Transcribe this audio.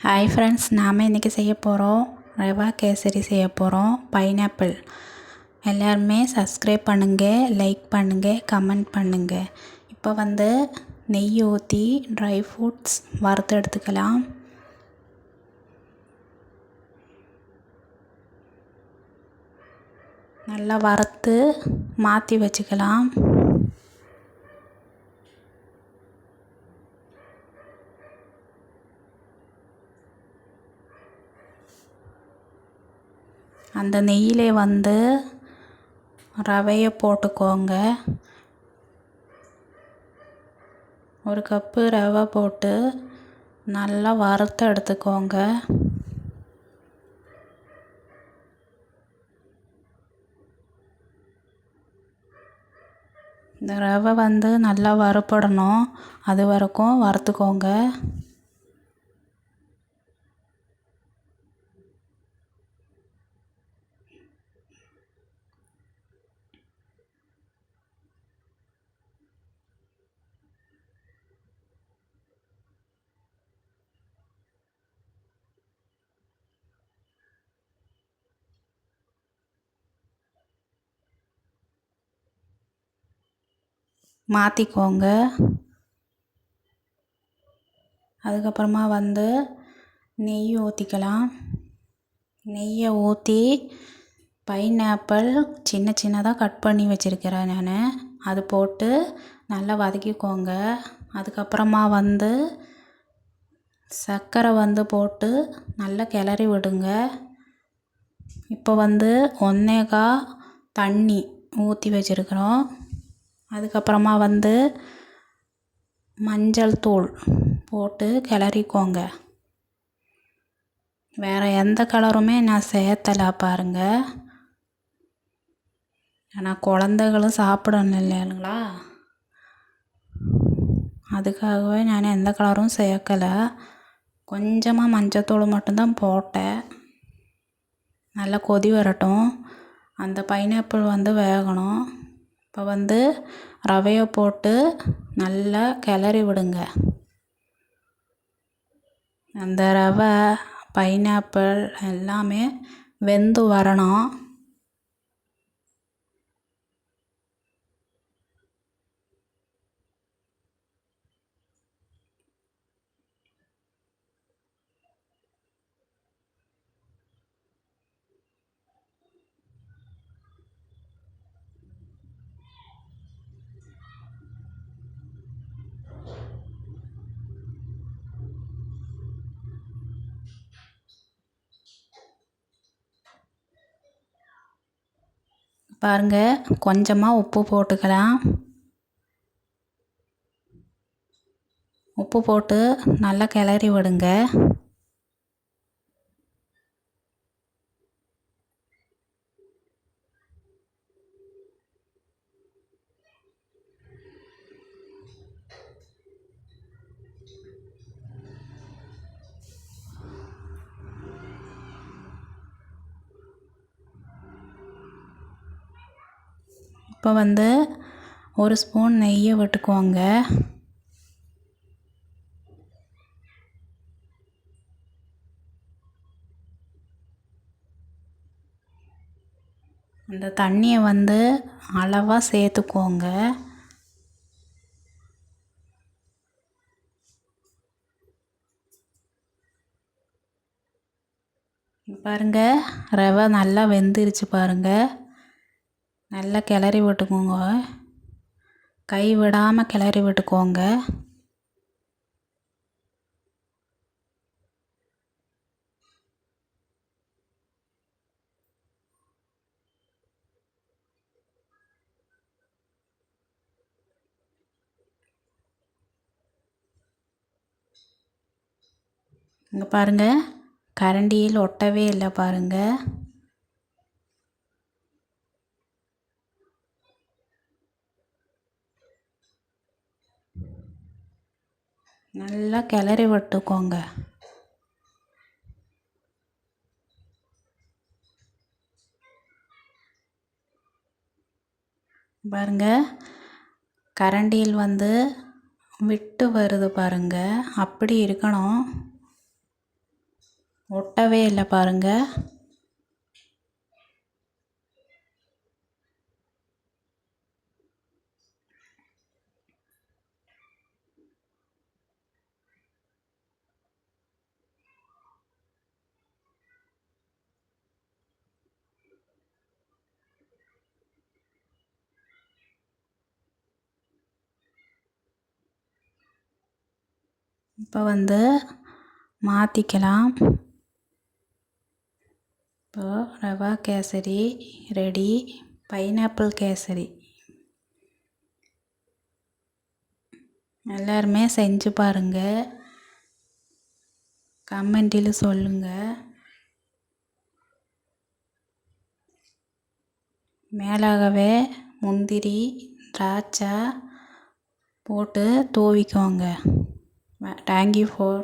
Hi friends, நாம் இன்றைக்கி செய்ய போகிறோம் ரவா கேசரி செய்ய போகிறோம். பைனாப்பிள். எல்லாருமே சப்ஸ்கிரைப் பண்ணுங்கள், லைக் பண்ணுங்கள், கமெண்ட் பண்ணுங்கள். இப்போ நெய் ஊற்றி ட்ரை ஃப்ரூட்ஸ் வறுத்து எடுத்துக்கலாம். நல்லா வறுத்து மாற்றி வச்சுக்கலாம். அந்த நெய்யிலே ரவையை போட்டுக்கோங்க. ஒரு கப்பு ரவை போட்டு நல்லா வறுத்து எடுத்துக்கோங்க. இந்த ரவை நல்லா வறுபடணும், அது வரைக்கும் வறுத்துக்கோங்க. மாற்றிக்கோங்க. அதுக்கப்புறமா நெய் ஊற்றிக்கலாம். நெய்யை ஊற்றி பைனாப்பிள் சின்ன சின்னதாக கட் பண்ணி வச்சுருக்கிறேன் நான், அது போட்டு நல்லா வதக்கிக்கோங்க. அதுக்கப்புறமா சர்க்கரை போட்டு நல்லா கிளறி விடுங்க. இப்போ 1/4 தண்ணி ஊற்றி வச்சுருக்குறோம். அதுக்கப்புறமா மஞ்சள் தூள் போட்டு கிளறிக்கோங்க. வேறு எந்த கலருமே நான் சேர்த்தலை பாருங்கள். ஆனால் குழந்தைகளும் சாப்பிடணும் இல்லைங்களா, அதுக்காகவே நான் எந்த கலரும் சேர்க்கலை. கொஞ்சமாக மஞ்சத்தூள் மட்டும்தான் போட்டேன். நல்லா கொதி வரட்டும், அந்த பைனாப்பிள் வேகணும். இப்போ ரவையை போட்டு நல்லா கிளறி விடுங்க. அந்த ரவை பைனாப்பிள் எல்லாமே வெந்து வரணும். பாருங்கள், கொஞ்சமாக உப்பு போட்டுக்கலாம். உப்பு போட்டு நல்லா கிளறி விடுங்க. இப்போ 1 ஸ்பூன் நெய்யை விட்டுக்கோங்க. அந்த தண்ணியை அளவாக சேர்த்துக்கோங்க. பாருங்கள், ரவை நல்லா வெந்துருச்சு பாருங்கள். நல்லா கிளறி விட்டுக்கோங்க, கை விடாமல் கிளறி விட்டுக்கோங்க. இங்கே பாருங்கள், கரண்டியில் ஒட்டவே இல்லை பாருங்கள். நல்லா கிளறி விட்டுக்கோங்க. பாருங்கள், கரண்டியில் விட்டு வருது பாருங்கள், அப்படி இருக்கணும். ஒட்டவே இல்லை பாருங்கள். இப்போ வந்து மாற்றிக்கலாம். இப்போ ரவா கேசரி ரெடி. பைனாப்பிள் கேசரி எல்லாருமே செஞ்சு பாருங்கள், கமெண்டில் சொல்லுங்கள். மேலாகவே முந்திரி திராட்சை போட்டு தூவிக்கோங்க. Thank you for